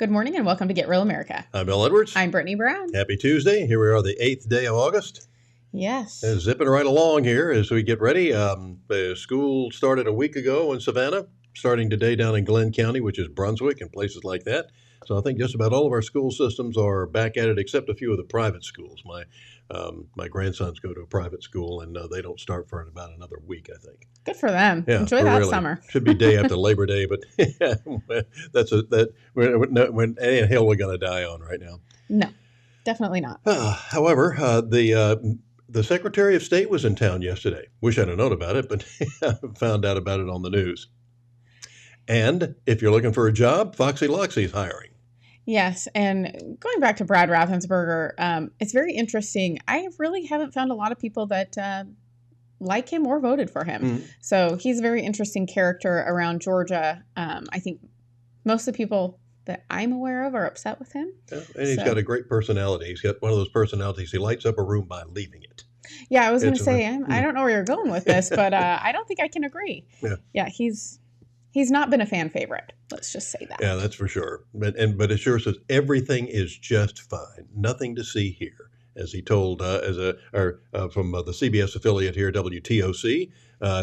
Good morning and welcome to Get Real America. I'm Bill Edwards. I'm Brittany Brown. Happy Tuesday. Here we are, the 8th day of August. Yes. Zipping right along here as we get ready. The school started a week ago in Savannah, starting today down in Glenn County, which is Brunswick and places like that. So I think just about all of our school systems are back at it, except a few of the private schools. My grandsons go to a private school, and they don't start for about another week, I think. Good for them. Yeah, Enjoy that really. summer. Should be day after Labor Day, but when ain't a hill we're going to die on right now. No, definitely not. However, the Secretary of State was in town yesterday. Wish I'd have known about it, but found out about it on the news. And if you're looking for a job, Foxy Loxy's hiring. Yes, and going back to Brad Raffensperger, it's very interesting. I really haven't found a lot of people that like him or voted for him. Mm-hmm. So he's a very interesting character around Georgia. I think most of the people that I'm aware of are upset with him. Yeah, and he's got a great personality. He's got one of those personalities. He lights up a room by leaving it. Yeah, I was going to say, I don't know where you're going with this, but I don't think I can agree. Yeah, he's not been a fan favorite. Let's just say that. Yeah, that's for sure. But it sure says everything is just fine. Nothing to see here, as he told from the CBS affiliate here, WTOC,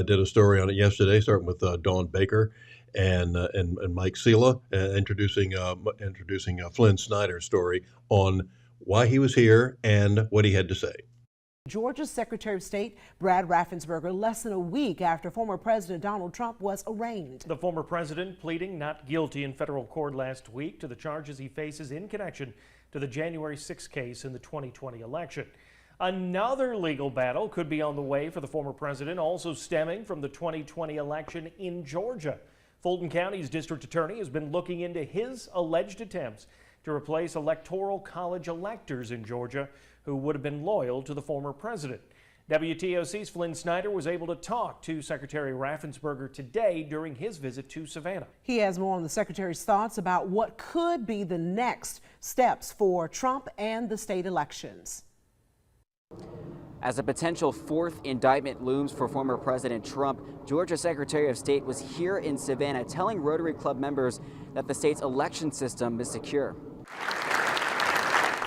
did a story on it yesterday, starting with Dawn Baker and Mike Sela, introducing Flynn Snyder's story on why he was here and what he had to say. Georgia's Secretary of State Brad Raffensperger less than a week after former President Donald Trump was arraigned. The former president pleading not guilty in federal court last week to the charges he faces in connection to the January 6 case in the 2020 election. Another legal battle could be on the way for the former president, also stemming from the 2020 election in Georgia. Fulton County's district attorney has been looking into his alleged attempts to replace electoral college electors in Georgia who would have been loyal to the former president. WTOC's Flynn Snyder was able to talk to Secretary Raffensperger today during his visit to Savannah. He has more on the secretary's thoughts about what could be the next steps for Trump and the state elections. As a potential fourth indictment looms for former President Trump, Georgia Secretary of State was here in Savannah telling Rotary Club members that the state's election system is secure.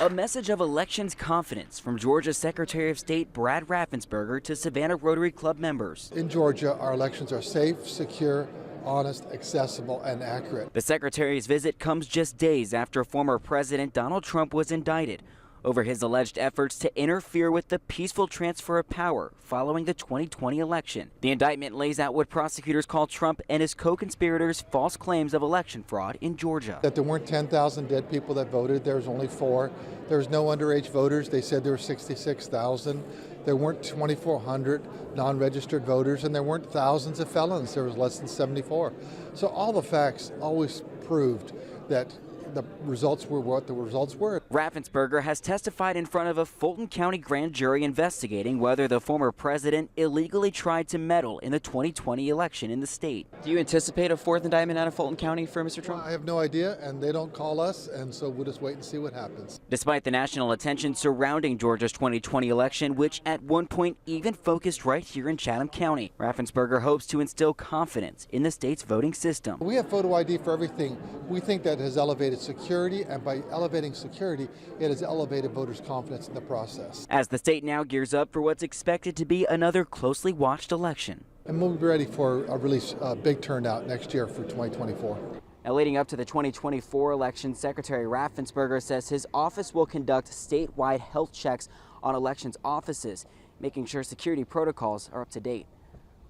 A message of elections confidence from Georgia Secretary of State Brad Raffensperger to Savannah Rotary Club members. In Georgia, our elections are safe, secure, honest, accessible, and accurate. The Secretary's visit comes just days after former President Donald Trump was indicted over his alleged efforts to interfere with the peaceful transfer of power following the 2020 election. The indictment lays out what prosecutors call Trump and his co-conspirators' false claims of election fraud in Georgia. That there weren't 10,000 dead people that voted. There was only 4. There was no underage voters. They said there were 66,000. There weren't 2,400 non-registered voters, and there weren't thousands of felons. There was less than 74. So all the facts always proved that the results were what the results were. Raffensperger has testified in front of a Fulton County grand jury investigating whether the former president illegally tried to meddle in the 2020 election in the state. Do you anticipate a fourth indictment out of Fulton County for Mr. Trump? Well, I have no idea, and they don't call us, and so we'll just wait and see what happens. Despite the national attention surrounding Georgia's 2020 election, which at one point even focused right here in Chatham County, Raffensperger hopes to instill confidence in the state's voting system. We have photo ID for everything. We think that has elevated security, and by elevating security, it has elevated voters' confidence in the process. As the state now gears up for what's expected to be another closely watched election. And we'll be ready for a really big turnout next year for 2024. Now, leading up to the 2024 election, Secretary Raffensperger says his office will conduct statewide health checks on elections offices, making sure security protocols are up to date.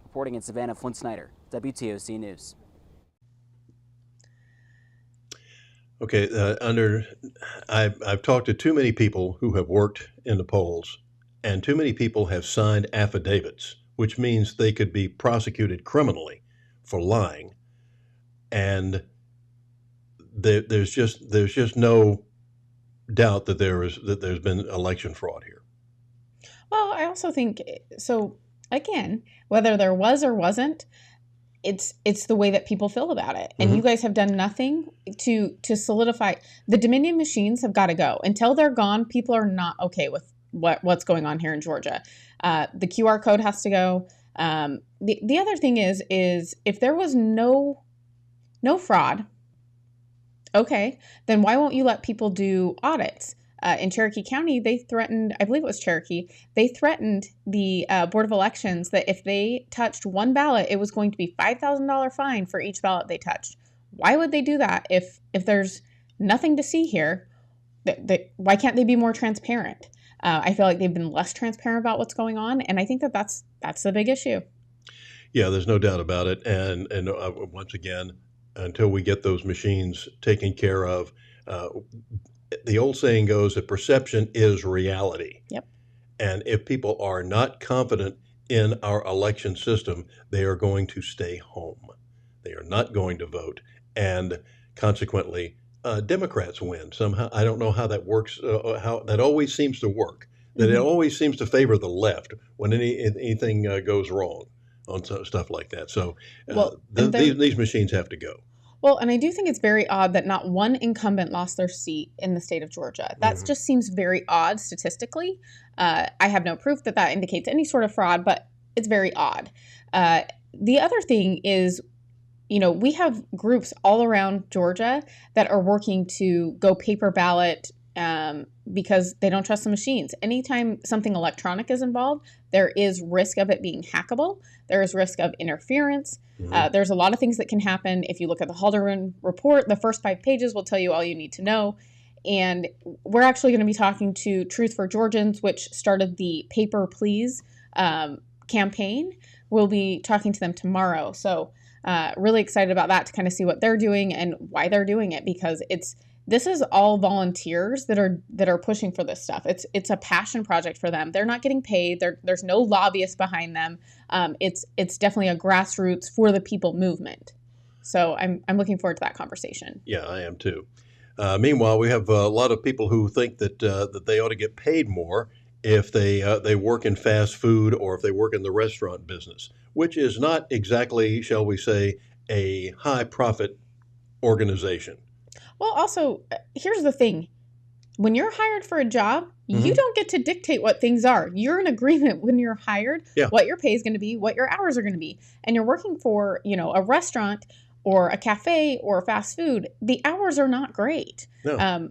Reporting in Savannah, Flynn Snyder, WTOC News. Okay, I've talked to too many people who have worked in the polls, and too many people have signed affidavits, which means they could be prosecuted criminally for lying, and there's just no doubt that there's been election fraud here. Well, I also think so. Again, whether there was or wasn't, it's the way that people feel about it. And you guys have done nothing to solidify. The Dominion machines have got to go. Until they're gone, people are not okay with what's going on here in Georgia. The QR code has to go. The other thing is if there was no fraud, Okay, then why won't you let people do audits? In Cherokee County, they threatened, I believe it was Cherokee, they threatened the Board of Elections that if they touched one ballot, it was going to be $5,000 fine for each ballot they touched. Why would they do that if there's nothing to see here? Why can't they be more transparent? I feel like they've been less transparent about what's going on, and I think that's the big issue. Yeah, there's no doubt about it. And once again, until we get those machines taken care of, the old saying goes that perception is reality. Yep. And if people are not confident in our election system, they are going to stay home. They are not going to vote. And consequently, Democrats win somehow. I don't know how that works, how that always seems to work, that it always seems to favor the left when anything goes wrong on stuff like that. So these machines have to go. Well, and I do think it's very odd that not one incumbent lost their seat in the state of Georgia. That just seems very odd statistically. I have no proof that indicates any sort of fraud, but it's very odd. The other thing is, we have groups all around Georgia that are working to go paper ballot because they don't trust the machines. Anytime something electronic is involved, there is risk of it being hackable. There is risk of interference. There's a lot of things that can happen. If you look at the Haldeman report, the first 5 pages will tell you all you need to know. And we're actually going to be talking to Truth for Georgians, which started the Paper Please campaign. We'll be talking to them tomorrow. So really excited about that to kind of see what they're doing and why they're doing it, because this is all volunteers that are pushing for this stuff. It's a passion project for them. They're not getting paid. There's no lobbyists behind them. It's definitely a grassroots for the people movement. So I'm looking forward to that conversation. Yeah, I am too. Meanwhile, we have a lot of people who think that they ought to get paid more if they work in fast food or if they work in the restaurant business, which is not exactly, shall we say, a high profit organization. Well, also, here's the thing. When you're hired for a job, you don't get to dictate what things are. You're in agreement when you're hired, what your pay is going to be, what your hours are going to be. And you're working for, a restaurant or a cafe or fast food. The hours are not great. No.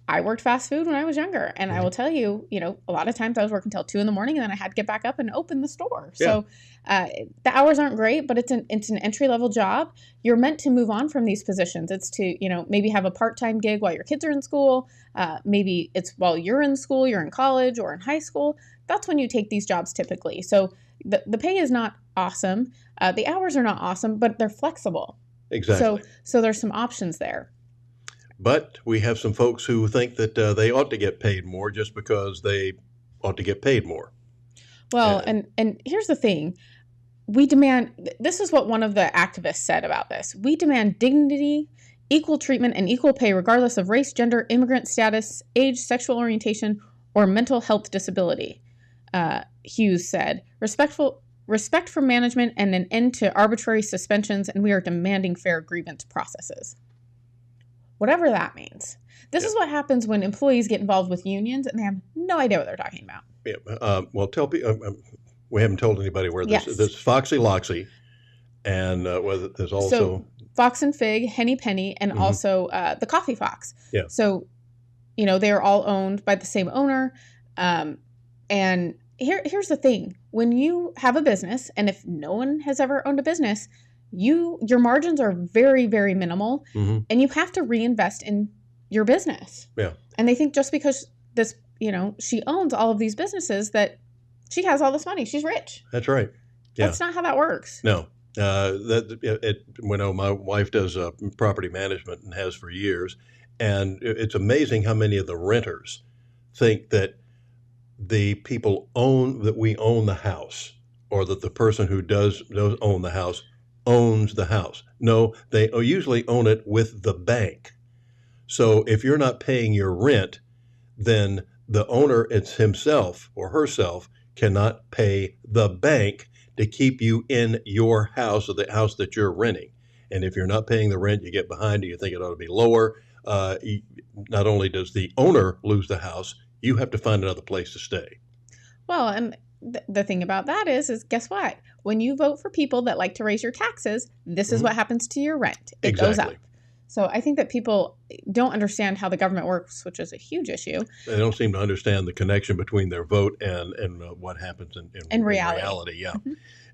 I worked fast food when I was younger, and I will tell you, a lot of times I was working until 2 a.m, and then I had to get back up and open the store. So the hours aren't great, but it's an entry level job. You're meant to move on from these positions. It's to maybe have a part-time gig while your kids are in school. Maybe it's while you're in school, you're in college or in high school. That's when you take these jobs typically. So the pay is not awesome. The hours are not awesome, but they're flexible. Exactly. So there's some options there. But we have some folks who think that they ought to get paid more just because they ought to get paid more. Well, and here's the thing. We demand, this is what one of the activists said about this. We demand dignity, equal treatment, and equal pay regardless of race, gender, immigrant status, age, sexual orientation, or mental health disability. Hughes said, respect for management and an end to arbitrary suspensions, and we are demanding fair grievance processes. Whatever that means. This is what happens when employees get involved with unions and they have no idea what they're talking about. Yeah. Well, tell people, we haven't told anybody where this is. This Foxy Loxy, and there's also... So, Fox and Fig, Henny Penny, and also the Coffee Fox. Yeah. So, they are all owned by the same owner. And here's the thing. When you have a business, and if no one has ever owned a business, your margins are very, very minimal, and you have to reinvest in your business. Yeah. And they think just because this, she owns all of these businesses that she has all this money. She's rich. That's right. Yeah. That's not how that works. No. My wife does property management and has for years, and it's amazing how many of the renters think that the people we own the house, or that the person who does own the house owns the house. No, they usually own it with the bank. So if you're not paying your rent, then the owner himself or herself cannot pay the bank to keep you in your house or the house that you're renting. And if you're not paying the rent, you get behind, or you think it ought to be lower. Not only does the owner lose the house, you have to find another place to stay. Well, and the thing about that is guess what? When you vote for people that like to raise your taxes, this is what happens to your rent. It goes up. So I think that people don't understand how the government works, which is a huge issue. They don't seem to understand the connection between their vote and what happens in reality. Yeah. Mm-hmm.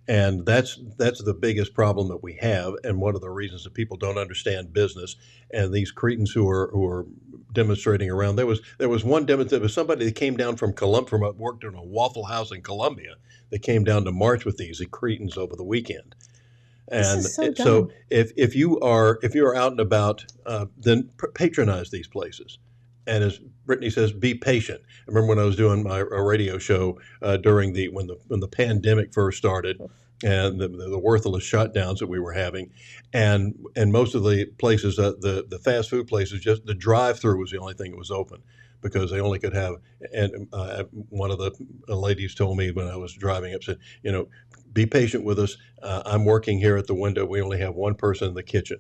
And that's the biggest problem that we have, and one of the reasons that people don't understand business. And these cretins who are demonstrating around. There was one demonstration. There was somebody that came down from worked in a Waffle House in Columbia. That came down to march with these cretins over the weekend. And This is so so dumb. if you are out and about, then patronize these places. And as Brittany says, be patient. I remember when I was doing a radio show during when the pandemic first started, and the worthless shutdowns that we were having, and most of the places, the fast food places, just the drive-through was the only thing that was open, because they only could have. And one of the ladies told me when I was driving up, said, be patient with us. I'm working here at the window. We only have one person in the kitchen,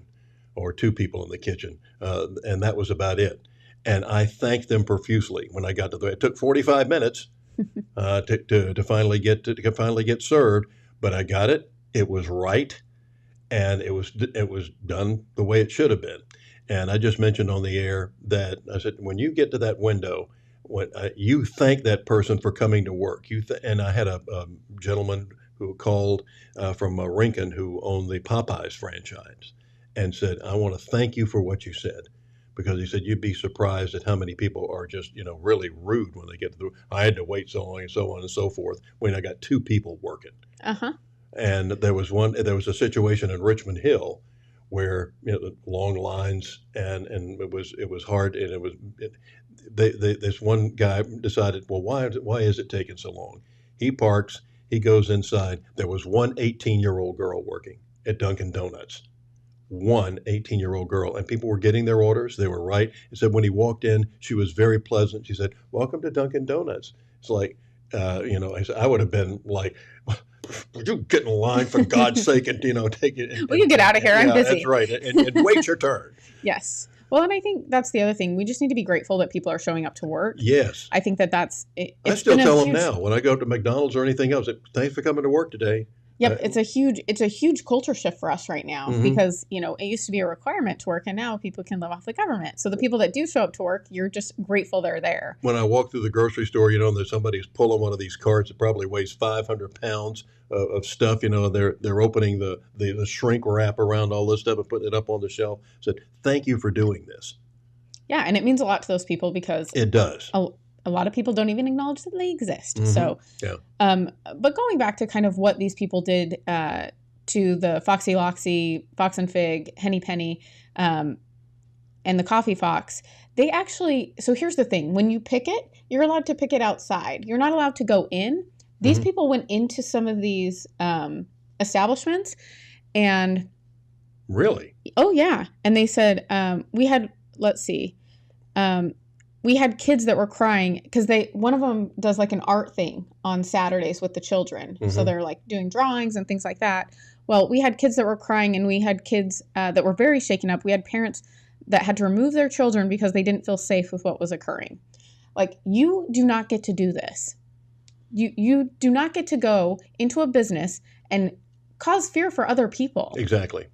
or two people in the kitchen, and that was about it. And I thanked them profusely when I got to it took 45 minutes to finally get served, but I got it. It was right, and it was done the way it should have been. And I just mentioned on the air that I said, when you get to that window, when you thank that person for coming to work. And I had a gentleman who called from Rincon, who owned the Popeyes franchise, and said, I want to thank you for what you said. Because he said, you'd be surprised at how many people are just, really rude when they get through. I had to wait so long, and so on and so forth, when I got two people working. Uh-huh. And there was a situation in Richmond Hill where, long lines, and it was hard, and this one guy decided, well, why is it taking so long? He parks, he goes inside. There was one 18-year-old girl working at Dunkin' Donuts. One 18-year-old girl, and people were getting their orders. They were right. He said when he walked in, she was very pleasant. She said, welcome to Dunkin' Donuts. It's like, I said, I would have been like, would you get in line for God's sake, and take it. Will you get out of here? I'm busy. That's right. And wait your turn. Yes. Well, and I think that's the other thing. We just need to be grateful that people are showing up to work. Yes. I think that's it. I still tell them now when I go to McDonald's or anything else, thanks for coming to work today. Yep, it's a huge culture shift for us right now, because it used to be a requirement to work, and now people can live off the government. So the people that do show up to work, you're just grateful they're there. When I walk through the grocery store, there's somebody's pulling one of these carts that probably weighs 500 pounds of stuff. They're opening the shrink wrap around all this stuff and putting it up on the shelf. Said, thank you for doing this. Yeah, and it means a lot to those people, because it does. A lot of people don't even acknowledge that they exist. So, yeah. But going back to kind of what these people did to the Foxy Loxy, Fox and Fig, Henny Penny, and the Coffee Fox, they actually, so here's the thing. When you picket, you're allowed to picket outside. You're not allowed to go in. These people went into some of these establishments and... Really? Oh, yeah. And they said, we had kids that were crying because one of them does like an art thing on Saturdays with the children. So they're like doing drawings and things like that. Well, we had kids that were crying, and we had kids that were very shaken up. We had parents that had to remove their children because they didn't feel safe with what was occurring. Like, you do not get to do this. You do not get to go into a business and cause fear for other people. Exactly.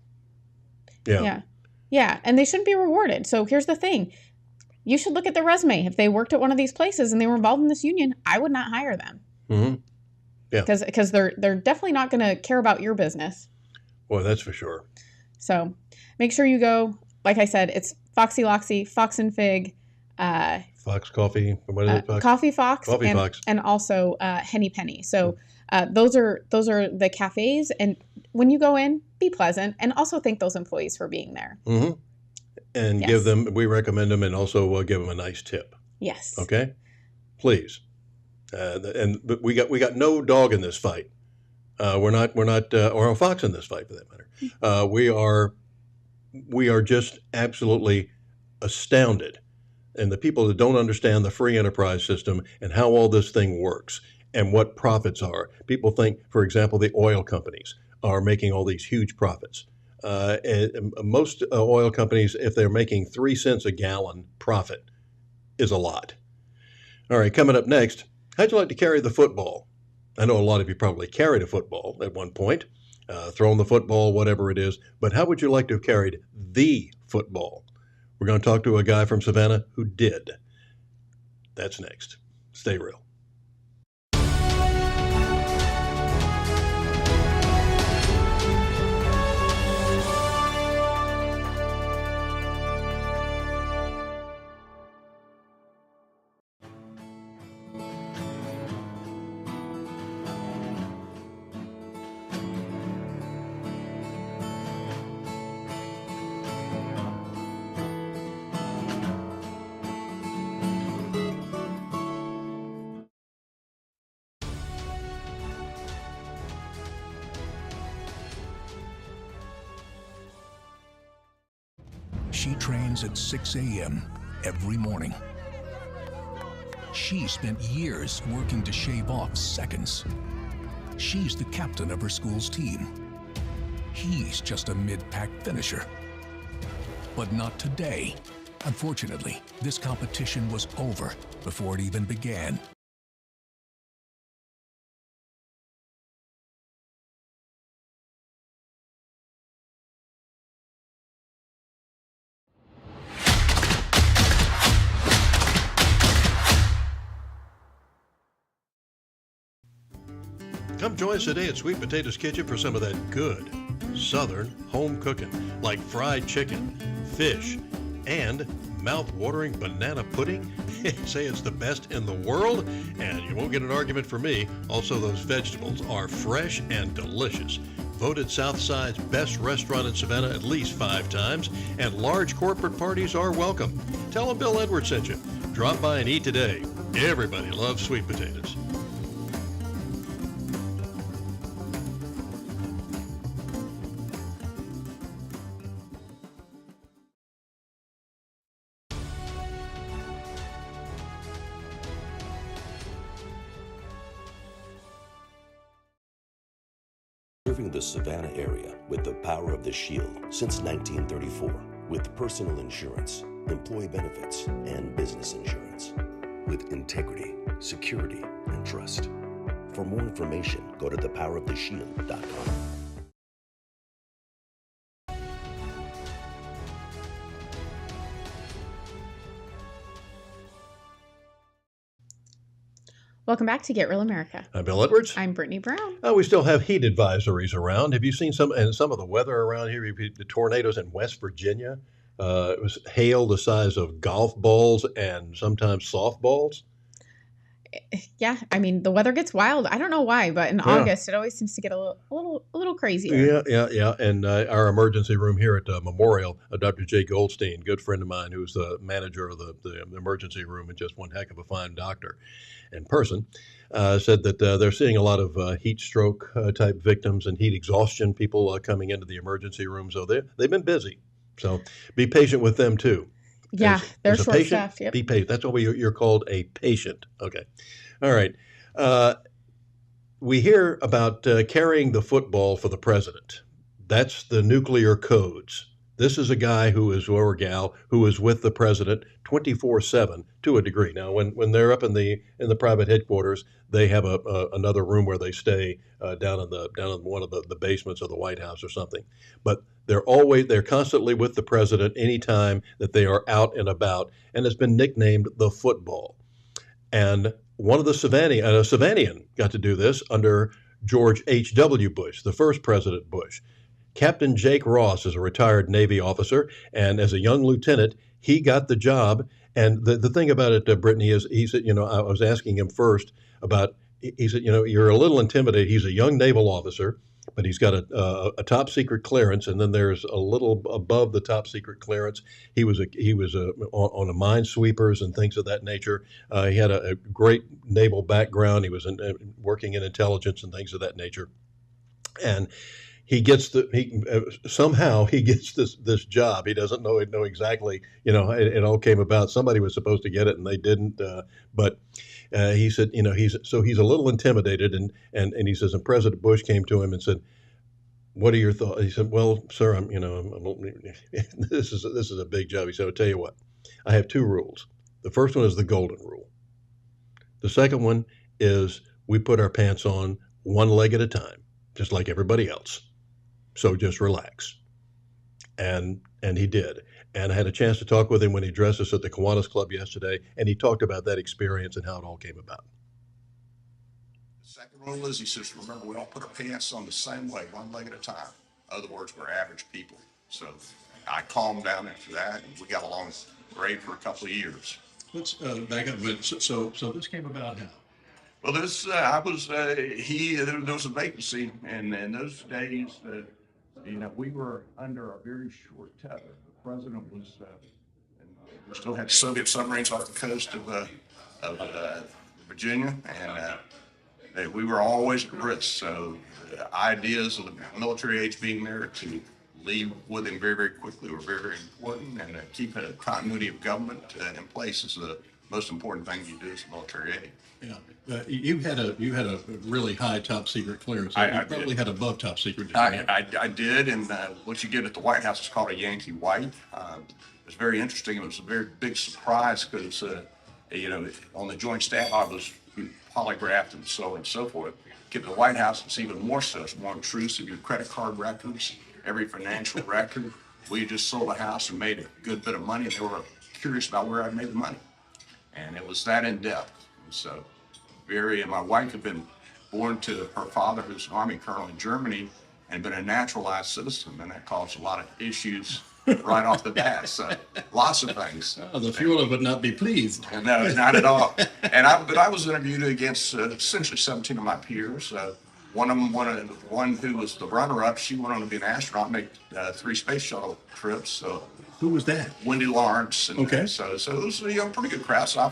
Yeah. Yeah. Yeah. And they shouldn't be rewarded. So here's the thing. You should look at their resume. If they worked at one of these places and they were involved in this union, I would not hire them. Yeah. Because they're definitely not going to care about your business. Well, that's for sure. So make sure you go. Like I said, it's Foxy Loxy, Fox and Fig, Fox Coffee. What is it? Fox? Coffee Fox. Coffee Fox. And also Henny Penny. So those are the cafes. And when you go in, be pleasant, and also thank those employees for being there. And Yes. we recommend them, and also give them a nice tip. Yes. Okay, please. But we got no dog in this fight. We're not, or a fox in this fight, for that matter. We are just absolutely astounded, and the people that don't understand the free enterprise system and how all this thing works and what profits are. People think, for example, the oil companies are making all these huge profits. And most oil companies, if they're making 3 cents a gallon profit, is a lot. All right, coming up next, how'd you like to carry the football? I know a lot of you probably carried a football at one point. thrown the football, whatever it is. But how would you like to have carried the football? We're going to talk to a guy from Savannah who did. That's next. Stay real. She trains at 6 a.m. every morning. She spent years working to shave off seconds. She's the captain of her school's team. He's just a mid-pack finisher. But not today. Unfortunately, this competition was over before it even began. Come join us today at Sweet Potatoes Kitchen for some of that good Southern home cooking, like fried chicken, fish, and mouth-watering banana pudding. Say it's the best in the world, and you won't get an argument from me. Also, those vegetables are fresh and delicious. Voted Southside's best restaurant in Savannah at least 5 times, and large corporate parties are welcome. Tell them Bill Edwards sent you. Drop by and eat today. Everybody loves sweet potatoes. Serving the Savannah area with the power of the Shield since 1934, with personal insurance, employee benefits, and business insurance. With integrity, security, and trust. For more information, go to thepoweroftheshield.com. Welcome back to Get Real America. I'm Bill Edwards. I'm Brittany Brown. We still have heat advisories around. Have you seen some of the weather around here? The tornadoes in West Virginia. It was hail the size of golf balls and sometimes softballs. Yeah, I mean, the weather gets wild. I don't know why, but in August, it always seems to get a little crazier. Yeah. And our emergency room here at Memorial, Dr. Jay Goldstein, good friend of mine, who's the manager of the emergency room and just one heck of a fine doctor in person, said that they're seeing a lot of heat stroke type victims and heat exhaustion people coming into the emergency room. So they've been busy. So be patient with them too. Yeah, they're Patient, short-staffed. Yep. be patient. That's why you're called a patient. Okay. All right. We hear about carrying the football for the president. That's the nuclear codes. This is a guy or gal who is with the president 24/7 to a degree. Now, when they're up in the private headquarters, they have another room where they stay down in one of the basements of the White House or something. But they're constantly with the president anytime that they are out and about, and it's been nicknamed the football. And one of the Savannian got to do this under George H.W. Bush, the first President Bush. Captain Jake Ross is a retired Navy officer, and as a young lieutenant, he got the job. And the thing about it, Brittany, is he said, I was asking him first about, he said, you're a little intimidated. He's a young naval officer, but he's got a top secret clearance, and then there's a little above the top secret clearance. He was on a minesweepers and things of that nature. He had a great naval background. He was working in intelligence and things of that nature, and somehow he gets this job. He doesn't know exactly. It all came about. Somebody was supposed to get it and they didn't. But he said, he's a little intimidated, and he says, and President Bush came to him and said, "What are your thoughts?" He said, "Well, sir, this is a big job." He said, "I'll tell you what. I have 2 rules. The first one is the golden rule. The second one is we put our pants on one leg at a time, just like everybody else. So just relax. And he did. And I had a chance to talk with him when he addressed us at the Kiwanis Club yesterday, and he talked about that experience and how it all came about. The second rule is, he says, remember, we all put our pants on the same way, one leg at a time. In other words, we're average people. So I calmed down after that, and we got along great for a couple of years. Let's back up. So this came about how? Well, there was a vacancy, and in those days, we were under a very short tether. The president was, and we still had Soviet submarines off the coast of Virginia, and we were always at risk. So the ideas of the military age being there to leave with him very, very quickly were very, very important, and keep a continuity of government in place is the most important thing you do as a military aide. Yeah, you had a really high top secret clearance. I probably did. had above top secret. I did, and what you get at the White House is called a Yankee White. It was very interesting. It was a very big surprise because, on the Joint Staff, I was polygraphed and so forth. Get to the White House, it's even more so. It's more intrusive. Your credit card records, every financial record. We just sold a house and made a good bit of money, and they were curious about where I made the money. And it was that in depth. So, and my wife had been born to her father, who's an Army colonel in Germany, and been a naturalized citizen, and that caused a lot of issues right off the bat. So, lots of things. Oh, the Fuhrer would not be pleased. No, not at all. But I was interviewed against essentially 17 of my peers. One of them, one who was the runner-up, she went on to be an astronaut, make 3 space shuttle trips. So, who was that? Wendy Lawrence. And, okay. So it was a pretty good crowd. So I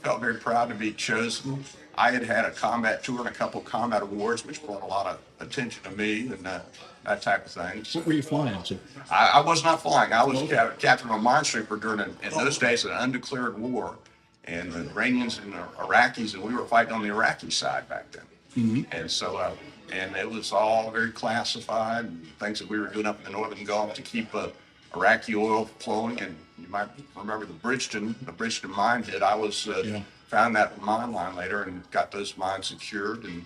felt very proud to be chosen. I had a combat tour and a couple of combat awards, which brought a lot of attention to me and that type of thing. What were you flying to? I was not flying. I was captain of a minesweeper during, in those days, an undeclared war. And the Iranians and the Iraqis, and we were fighting on the Iraqi side back then. Mm-hmm. And so, and it was all very classified, and things that we were doing up in the Northern Gulf to keep Iraqi oil flowing. And you might remember the Bridgeton mine hit. I was found that mine line later and got those mines secured, and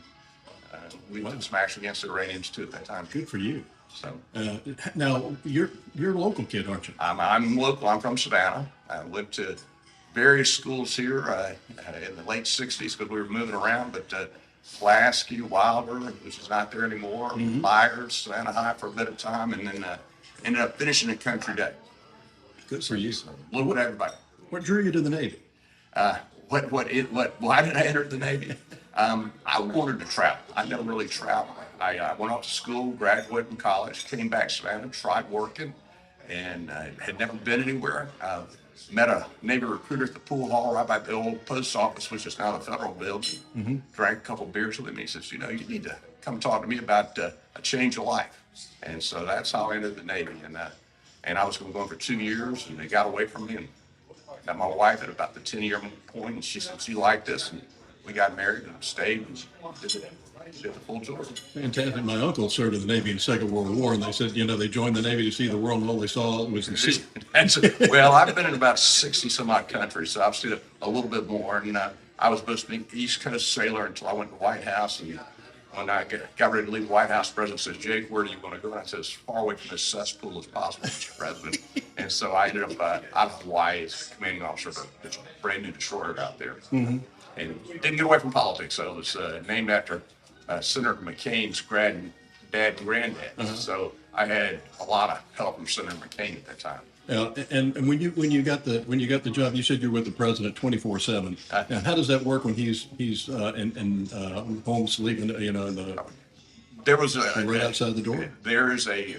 we did smash against the Iranians too at that time. Good for you. So now you're a local kid, aren't you? I'm local. I'm from Savannah. I went to various schools here in the late '60s because we were moving around, but Pulaski, Wilder, which is not there anymore, Myers, Savannah High for a bit of time, and then ended up finishing at Country Day. Good for you. So, a little bit of everybody. What drew you to the Navy? Why did I enter the Navy? I wanted to travel. I never really traveled. I went off to school, graduated from college, came back to Savannah, tried working, and had never been anywhere. Met a Navy recruiter at the pool hall right by the old post office, which is now the federal building. Mm-hmm. Drank a couple of beers with him. He says, you need to come talk to me about a change of life. And so that's how I entered the Navy. And I was going to go for 2 years, and they got away from me. And got my wife at about the 10-year point, and she said she liked this. And we got married and stayed and did the full tour. Fantastic. My uncle served in the Navy in the Second World War, and they said, they joined the Navy to see the world, and all they saw was the sea. Well, I've been in about 60 some odd countries, so I've seen a little bit more. And I was supposed to be an East Coast sailor until I went to the White House. And when I got ready to leave the White House, the president says, Jake, where do you want to go? And I said, as far away from this cesspool as possible, Mr. President. And so I ended up out of Hawaii as commanding officer of a brand new destroyer out there. Mm-hmm. And didn't get away from politics. So it was named after Senator McCain's dad and granddad. Uh-huh. So I had a lot of help from Senator McCain at that time. And when you got the job, you said you're with the president 24/7. Now, how does that work when he's in home sleeping? There was right outside the door. There is a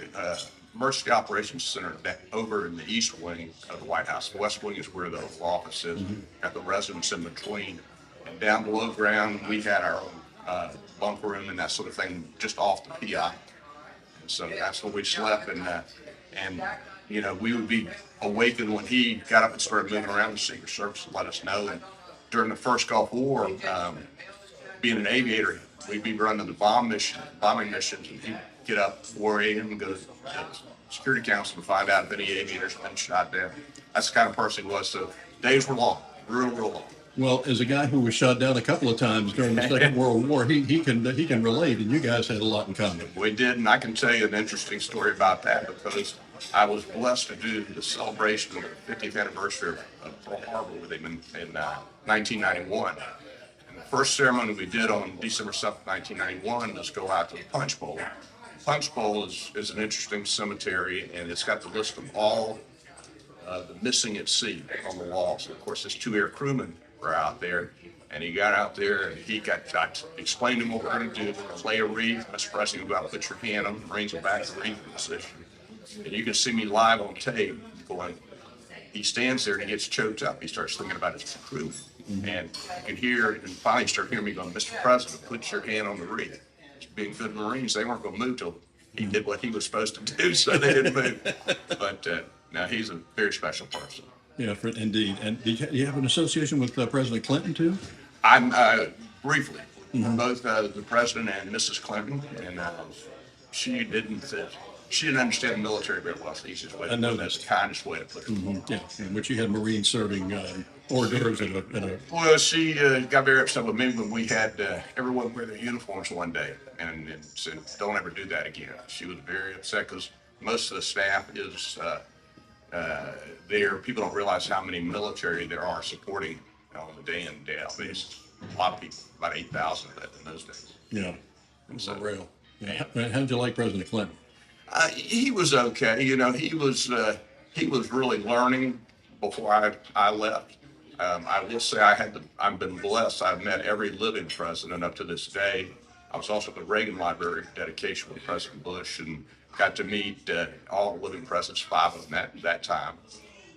emergency operations center over in the east wing of the White House. The west wing is where the Oval Office is. Mm-hmm. Got the residence in between, and down below ground we had our own bunker room and that sort of thing just off the PI. And so that's where we slept, and we would be awakened when he got up and started moving around the Secret Service to let us know. And during the first Gulf War, being an aviator, we'd be running the bombing missions, and he'd get up 4 a.m. and go to the Security Council to find out if any aviators had been shot down. That's the kind of person he was. So days were long, real long. Well, as a guy who was shot down a couple of times during the Second World War, he can relate, and you guys had a lot in common. We did, and I can tell you an interesting story about that because I was blessed to do the celebration of the 50th anniversary of Pearl Harbor with him in 1991. And the first ceremony we did on December 7th, 1991 was go out to the Punch Bowl. Punch Bowl is an interesting cemetery, and it's got the list of all the missing at sea on the walls. Of course, his 2 air crewmen were out there, and he got out there and I explained to him what we're going to do. We're going to lay a wreath. Mr. President, go out and put your hand on the rings and back the wreath position. And you can see me live on tape going, he stands there and he gets choked up. He starts thinking about his crew. And you can hear, and finally start hearing me going, Mr. President, put your hand on the wreath. Being good Marines, they weren't going to move till he did what he was supposed to do, so they didn't move. But now he's a very special person. Yeah, indeed. And do you have an association with President Clinton, too? I'm briefly, both the president and Mrs. Clinton, and she didn't understand the military very well. So the easiest way to put it, that's the kindest way to put it. Yeah, in which you had Marines serving hors d'oeuvres in a. Well, she got very upset with me when we had everyone wear their uniforms one day, and said, "Don't ever do that again." She was very upset because most of the staff is there. People don't realize how many military there are supporting on a day in, day out basis. A lot of people, about 8,000 in those days. Yeah, so real. Yeah. How did you like President Clinton? He was okay. You know, he was really learning before I left. I will say I've been blessed. I've met every living president up to this day. I was also at the Reagan Library dedication with President Bush and got to meet all the living presidents, 5 of them at that time.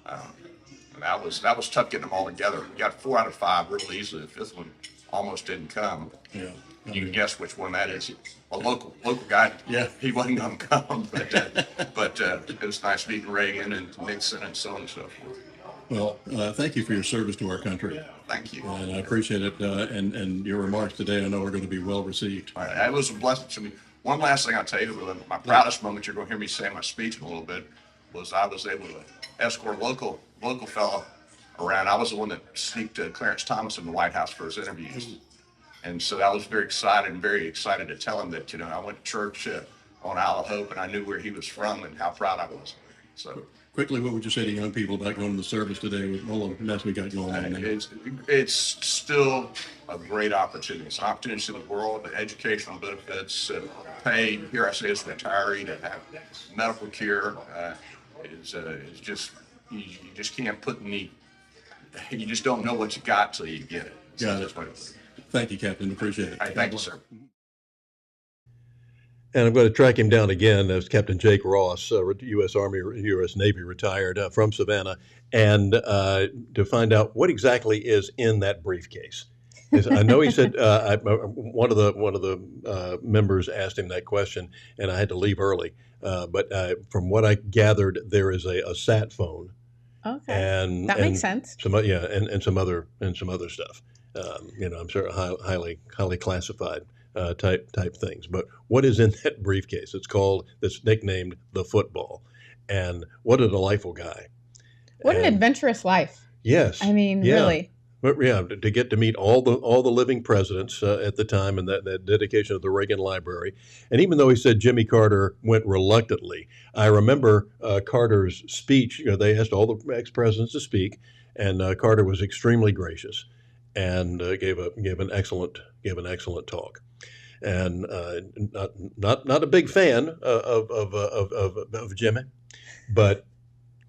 And that was tough getting them all together. We got 4 out of 5 real easily. The 5th one almost didn't come. Yeah. You can guess which one that is. A local guy. Yeah. He wasn't going to come, but it was nice meeting Reagan and Nixon and so on and so forth. Well, thank you for your service to our country. Thank you. And I appreciate it. And your remarks today, I know, are going to be well received. All right, it was a blessing to me. One last thing I'll tell you, my proudest moment, you're going to hear me say in my speech in a little bit, was I was able to escort a local fellow around. I was the one that sneaked Clarence Thomas in the White House for his interviews. And so I was very excited to tell him that, you know, I went to church on Isle of Hope and I knew where he was from and how proud I was. So quickly, what would you say to young people about going to the service today with all the mess we got going on there? It's still a great opportunity. It's an opportunity to see the world, the educational benefits, pay, here I say as a retiree, to have medical care is just, you just can't put you just don't know what you got till you get it. Got it. Thank you, Captain. Appreciate it. All right, thank you, sir. And I'm going to track him down again as Captain Jake Ross, U.S. Army, U.S. Navy retired from Savannah, and to find out what exactly is in that briefcase. I know he said one of the members asked him that question, and I had to leave early. But from what I gathered, there is a sat phone. Okay, and makes sense. And some other stuff. You know, I'm sure highly classified type things. But what is in that briefcase? It's nicknamed the football. And what a delightful guy. What an adventurous life. Yes. I mean, really. But yeah, to get to meet all the living presidents at the time, and that dedication of the Reagan Library. And even though he said Jimmy Carter went reluctantly, I remember Carter's speech. You know, they asked all the ex-presidents to speak, and Carter was extremely gracious and gave an excellent talk. And not a big fan of Jimmy, but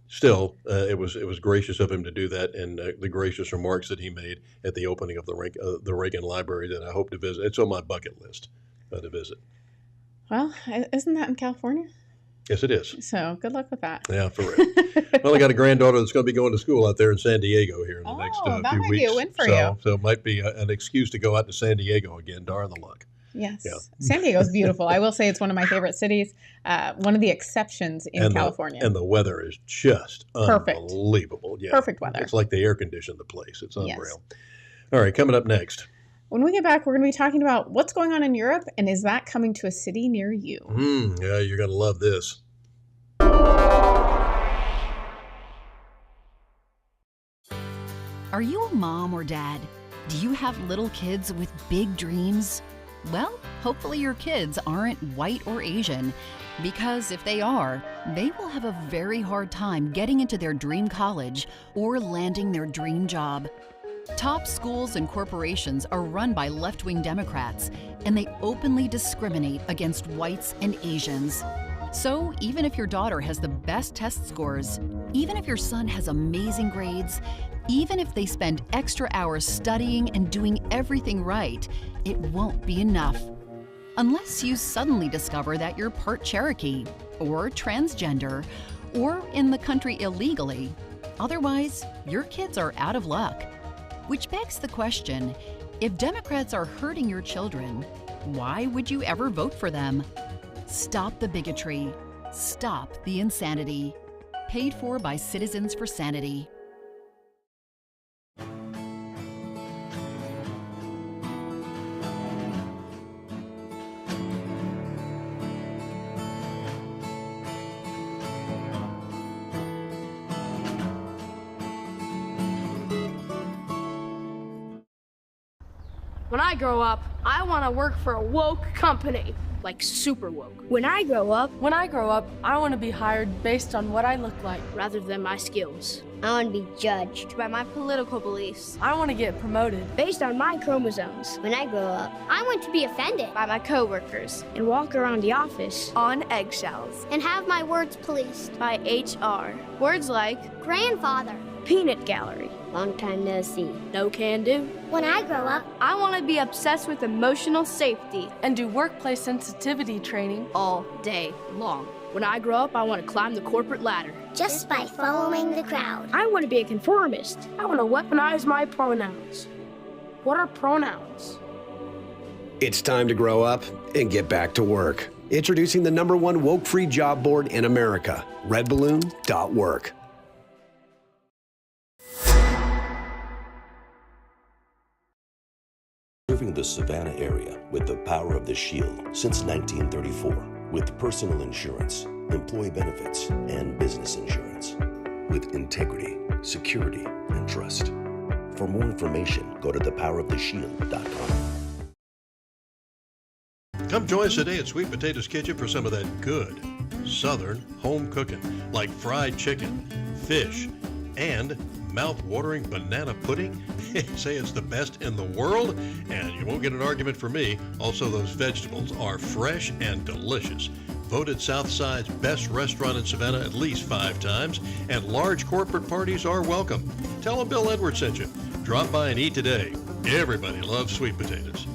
still, it was gracious of him to do that, and the gracious remarks that he made at the opening of the Reagan Library that I hope to visit. It's on my bucket list to visit. Well, isn't that in California? Yes, it is. So good luck with that. Yeah, for real. Well, I got a granddaughter that's going to be going to school out there in San Diego here in the next few weeks. That might be a win for you. So it might be an excuse to go out to San Diego again. Darn the luck. Yes. Yeah. San Diego's beautiful. I will say it's one of my favorite cities. One of the exceptions in California. And the weather is just unbelievable. Yeah. Perfect weather. It's like they air conditioned the place. It's unreal. Yes. All right, coming up next. When we get back, we're going to be talking about what's going on in Europe, and is that coming to a city near you? Yeah, you're going to love this. Are you a mom or dad? Do you have little kids with big dreams? Well, hopefully your kids aren't white or Asian, because if they are, they will have a very hard time getting into their dream college or landing their dream job. Top schools and corporations are run by left-wing Democrats, and they openly discriminate against whites and Asians. So even if your daughter has the best test scores, even if your son has amazing grades, even if they spend extra hours studying and doing everything right, it won't be enough. Unless you suddenly discover that you're part Cherokee, or transgender, or in the country illegally. Otherwise, your kids are out of luck. Which begs the question, if Democrats are hurting your children, why would you ever vote for them? Stop the bigotry. Stop the insanity. Paid for by Citizens for Sanity. When I grow up, I want to work for a woke company, like super woke. When I grow up, I want to be hired based on what I look like, rather than my skills. I want to be judged by my political beliefs. I want to get promoted based on my chromosomes. When I grow up, I want to be offended by my coworkers and walk around the office on eggshells and have my words policed by HR. Words like grandfather, peanut gallery, long time no see, no can do. When I grow up, I want to be obsessed with emotional safety and do workplace sensitivity training all day long. When I grow up, I want to climb the corporate ladder just by following the crowd. I want to be a conformist. I want to weaponize my pronouns. What are pronouns? It's time to grow up and get back to work. Introducing the #1 woke-free job board in America, redballoon.work. Serving the Savannah area with the power of the Shield since 1934, with personal insurance, employee benefits, and business insurance, with integrity, security, and trust. For more information, go to thepoweroftheshield.com. Come join us today at Sweet Potatoes Kitchen for some of that good Southern home cooking, like fried chicken, fish, and mouth-watering banana pudding. Say it's the best in the world, and you won't get an argument from me. Also, those vegetables are fresh and delicious. Voted Southside's best restaurant in Savannah at least 5 times, and large corporate parties are welcome. Tell them Bill Edwards sent you. Drop by and eat today. Everybody loves sweet potatoes.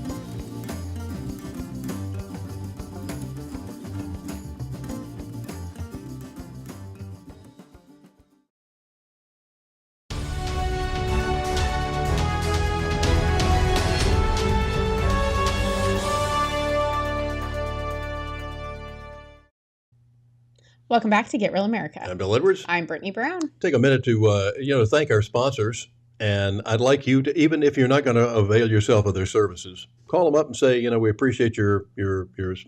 Welcome back to Get Real America. I'm Bill Edwards. I'm Brittany Brown. Take a minute to thank our sponsors, and I'd like you to, even if you're not going to avail yourself of their services, call them up and say, we appreciate your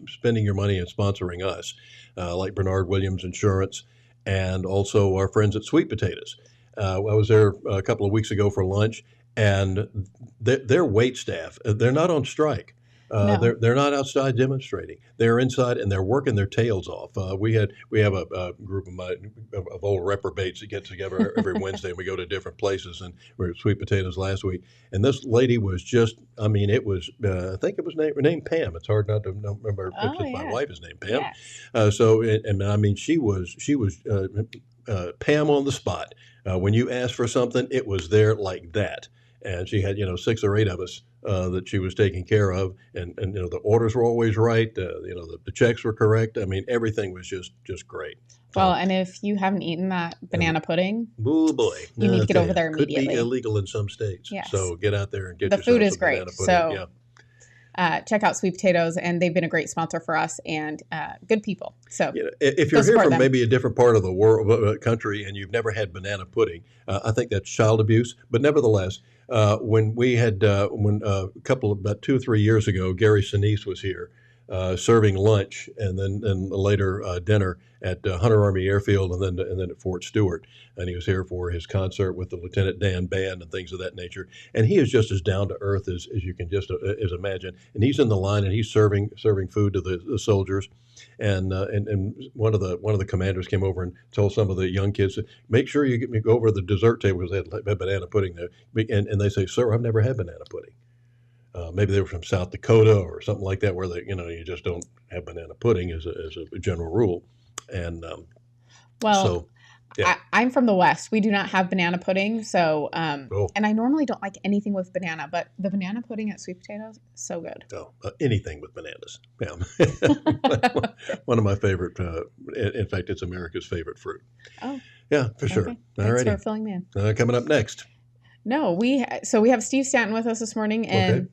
spending your money and sponsoring us, like Bernard Williams Insurance, and also our friends at Sweet Potatoes. I was there a couple of weeks ago for lunch, and their wait staff, they're not on strike. No. They're not outside demonstrating. They're inside and they're working their tails off. We have a group of old reprobates that get together every Wednesday, and we go to different places. And we were at Sweet Potatoes last week, and this lady was just, I think it was named Pam. It's hard not to remember. My wife is named Pam. Yes. She was Pam on the spot. When you asked for something, it was there like that. And she had 6 or 8 of us that she was taking care of, and the orders were always right. The checks were correct. Everything was just great. Well, and if you haven't eaten that banana pudding, oh boy, you need to get over there immediately. Could be illegal in some states. Yes. So get out there and get the yourself food is some great. banana pudding. So check out Sweet Potatoes, and they've been a great sponsor for us and good people. So if you're here from maybe a different part of the world, country, and you've never had banana pudding, I think that's child abuse. But nevertheless, when we had about 2 or 3 years ago, Gary Sinise was here. serving lunch and then later dinner at Hunter Army Airfield and then at Fort Stewart. And he was here for his concert with the Lieutenant Dan Band and things of that nature. And he is just as down to earth as you can just as imagine. And he's in the line and he's serving food to the soldiers. And one of the commanders came over and told some of the young kids, make sure you go over to the dessert table because they had banana pudding there. And they say, sir, I've never had banana pudding. Maybe they were from South Dakota or something like that, where you just don't have banana pudding as a general rule. And so, yeah. I'm from the West. We do not have banana pudding. So, and I normally don't like anything with banana, but the banana pudding at Sweet Potatoes, so good. Oh, anything with bananas. Yeah. One of my favorite, in fact, it's America's favorite fruit. Oh. Yeah, for sure. Okay. All Thanks righty. for filling me in. Coming up next. No, we have Steve Stanton with us this morning, and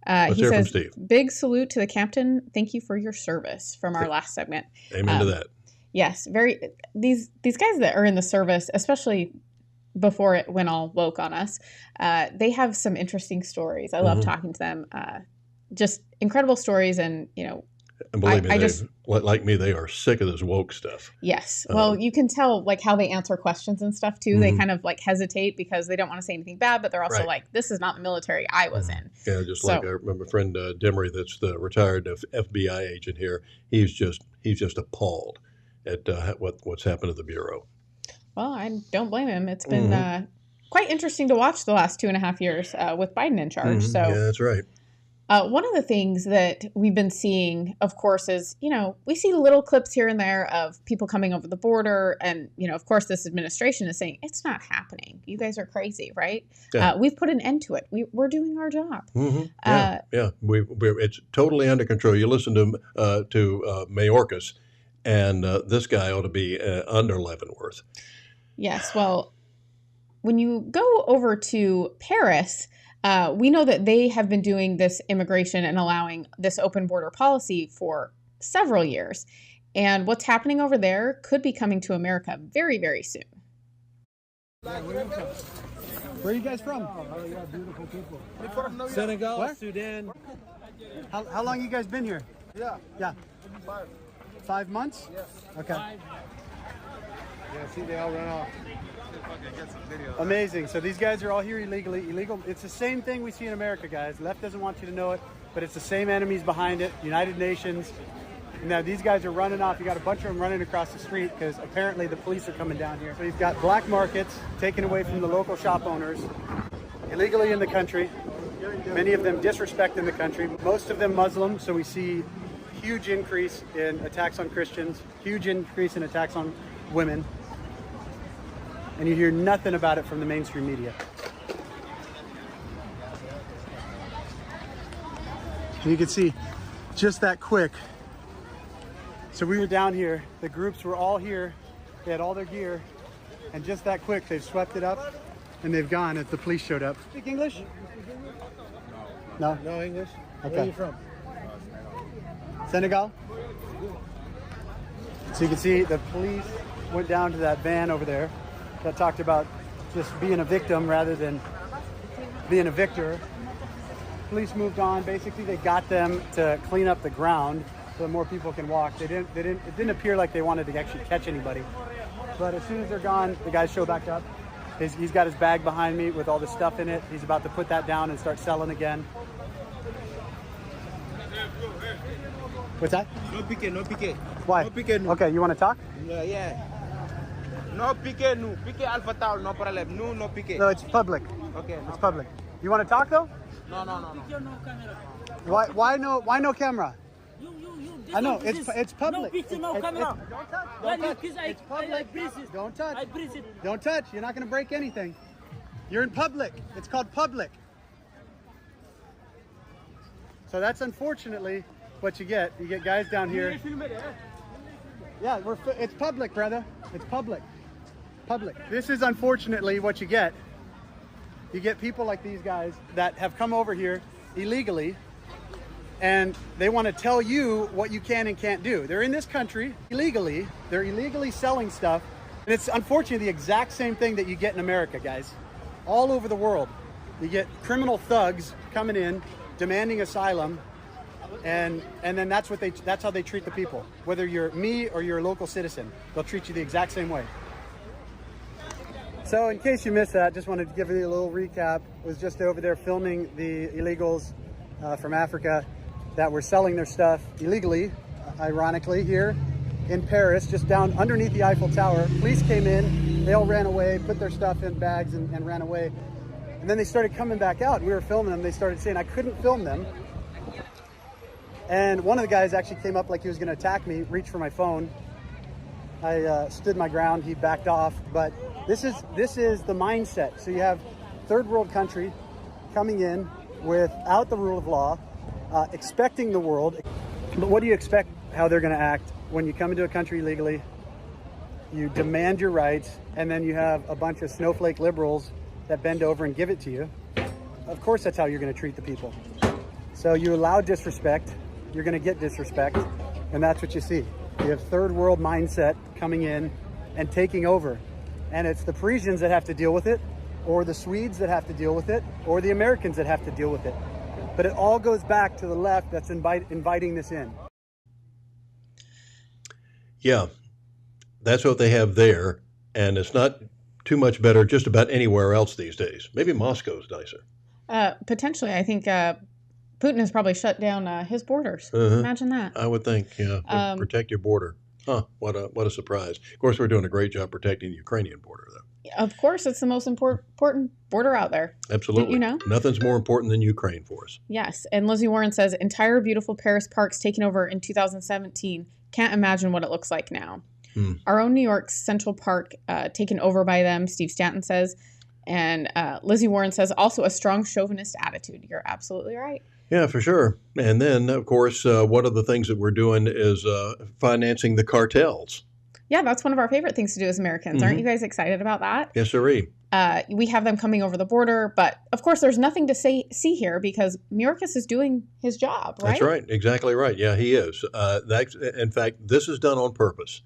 Let's he hear from says, Steve. "Big salute to the captain. Thank you for your service." From our last segment. Amen to that. Yes, these guys that are in the service, especially before it went all woke on us, they have some interesting stories. I love talking to them. Just incredible stories, and And believe me, like me, they are sick of this woke stuff. Yes. Well, you can tell like how they answer questions and stuff too. They kind of like hesitate because they don't want to say anything bad, but they're also like, this is not the military I was in. Yeah, like I remember my friend Demery, that's the retired FBI agent here. He's just appalled at what's happened to the Bureau. Well, I don't blame him. It's been quite interesting to watch the last 2.5 years with Biden in charge. So yeah, that's right. One of the things that we've been seeing, of course, is, we see little clips here and there of people coming over the border. And, of course, this administration is saying it's not happening. You guys are crazy, right? Yeah. We've put an end to it. We're doing our job. Yeah. It's totally under control. You listen to Mayorkas, and this guy ought to be under Leavenworth. Yes. Well, when you go over to Paris, we know that they have been doing this immigration and allowing this open border policy for several years. And what's happening over there could be coming to America very, very soon. Where are you guys from? Oh, yeah, beautiful people. Senegal, Where? Sudan. How long you guys been here? Yeah. 5 months? Yes. Okay. Yeah, see, they all run off. Amazing. So these guys are all here illegally. Illegal. It's the same thing we see in America, guys. Left doesn't want you to know it, but it's the same enemies behind it. United Nations. Now these guys are running off. You got a bunch of them running across the street because apparently the police are coming down here. So you've got black markets taken away from the local shop owners, illegally in the country. Many of them disrespecting the country. Most of them Muslim. So we see huge increase in attacks on Christians, huge increase in attacks on women. And you hear nothing about it from the mainstream media. And you can see just that quick. So we were down here, the groups were all here, they had all their gear, and just that quick they've swept it up and they've gone as the police showed up. Speak English? No? No English? Okay. Where are you from? Senegal? So you can see the police went down to that van over there that talked about just being a victim rather than being a victor. Police moved on. Basically, they got them to clean up the ground so that more people can walk. It didn't appear like they wanted to actually catch anybody. But as soon as they're gone, the guys show back up. He's got his bag behind me with all the stuff in it. He's about to put that down and start selling again. What's that? No pique, no pique. Why? No pique, no. Okay, you want to talk? Yeah. No pique, no. Pique Alpha Tau, no problem. No, no pique. No, it's public. Okay. It's public. You want to talk though? No. Why no camera? I know it's public. No picture, no camera. Don't touch. It's public. Don't touch. I breathe it. Don't touch. You're not going to break anything. You're in public. It's called public. So that's unfortunately what you get. You get guys down here. Yeah, it's public, brother. It's public. Public. This is unfortunately what you get. You get people like these guys that have come over here illegally, and they want to tell you what you can and can't do. They're in this country illegally. They're illegally selling stuff. And it's unfortunately the exact same thing that you get in America, guys. All over the world. You get criminal thugs coming in, demanding asylum, and then that's how they treat the people. Whether you're me or you're a local citizen, they'll treat you the exact same way. So in case you missed that, just wanted to give you a little recap. Was just over there filming the illegals from Africa that were selling their stuff illegally, ironically, here in Paris, just down underneath the Eiffel Tower. Police came in, they all ran away, put their stuff in bags and ran away. And then they started coming back out. We were filming them. They started saying I couldn't film them. And one of the guys actually came up like he was going to attack me, reached for my phone. I stood my ground. He backed off. But this is the mindset. So you have third world country coming in without the rule of law, expecting the world. But what do you expect how they're going to act when you come into a country legally? You demand your rights, and then you have a bunch of snowflake liberals that bend over and give it to you. Of course, that's how you're going to treat the people. So you allow disrespect, you're going to get disrespect, and that's what you see. You have third world mindset coming in and taking over. And it's the Parisians that have to deal with it, or the Swedes that have to deal with it, or the Americans that have to deal with it. But it all goes back to the left that's inviting this in. Yeah, that's what they have there, and it's not too much better just about anywhere else these days. Maybe Moscow's nicer. Potentially, I think Putin has probably shut down his borders. Imagine that. I would think, yeah. Protect your border. Huh, what a surprise. Of course, we're doing a great job protecting the Ukrainian border, though. Of course, it's the most important border out there. Absolutely. Didn't you know? Nothing's more important than Ukraine for us. Yes, and Lizzie Warren says, entire beautiful Paris parks taken over in 2017. Can't imagine what it looks like now. Our own New York Central Park taken over by them, Steve Stanton says. And Lizzie Warren says, also a strong chauvinist attitude. You're absolutely right. Yeah, for sure. And then, of course, one of the things that we're doing is financing the cartels. Yeah, that's one of our favorite things to do as Americans. Aren't you guys excited about that? Yes, sirree. We have them coming over the border, but of course there's nothing to see here because Mayorkas is doing his job, right? That's right. Exactly right. Yeah, he is. In fact, this is done on purpose.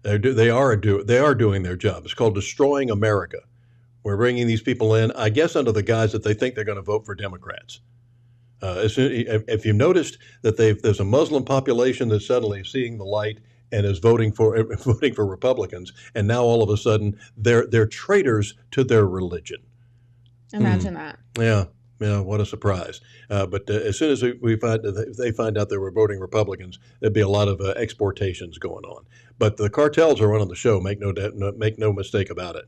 They are doing their job. It's called destroying America. We're bringing these people in, I guess, under the guise that they think they're going to vote for Democrats. If you noticed that there's a Muslim population that's suddenly seeing the light and is voting for Republicans, and now all of a sudden they're traitors to their religion. Imagine that. Yeah, what a surprise! But as soon as if they find out they were voting Republicans, there'd be a lot of exportations going on. But the cartels are running the show. Make no mistake about it.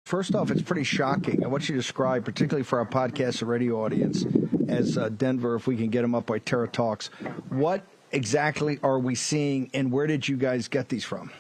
First off, it's pretty shocking. I want you to describe, particularly for our podcast and radio audience, as Denver, if we can get them up by Terra Talks, what exactly are we seeing and where did you guys get these from?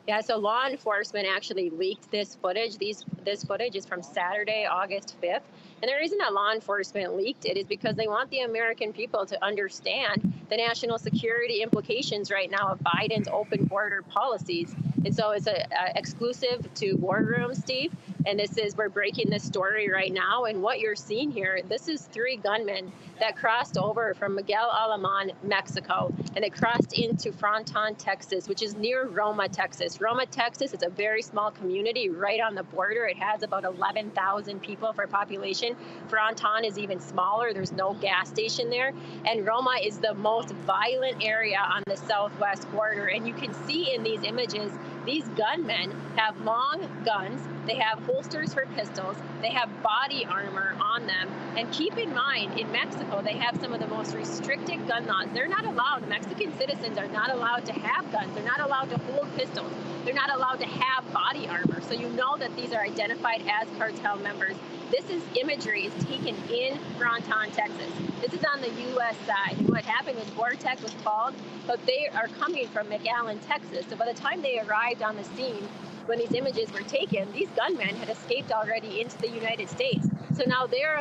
Yeah, so law enforcement actually leaked this footage. This footage is from Saturday, August 5th. And the reason that law enforcement leaked it is because they want the American people to understand the national security implications right now of Biden's open border policies. And so it's exclusive to War Room, Steve. And we're breaking this story right now. And what you're seeing here, this is 3 gunmen that crossed over from Miguel Alemán, Mexico, and they crossed into Fronton, Texas, which is near Roma, Texas. Roma, Texas is a very small community right on the border. It has about 11,000 people for population. Fronton is even smaller. There's no gas station there. And Roma is the most violent area on the southwest border. And you can see in these images, these gunmen have long guns. They have holsters for pistols. They have body armor on them. And keep in mind, in Mexico, they have some of the most restricted gun laws. They're not allowed. Mexican citizens are not allowed to have guns. They're not allowed to hold pistols. They're not allowed to have body armor. So you know that these are identified as cartel members. This imagery is taken in Fronton, Texas. This is on the U.S. side. And what happened was Vortex was called, but they are coming from McAllen, Texas. So by the time they arrived on the scene, when these images were taken, these gunmen had escaped already into the United States. So now they're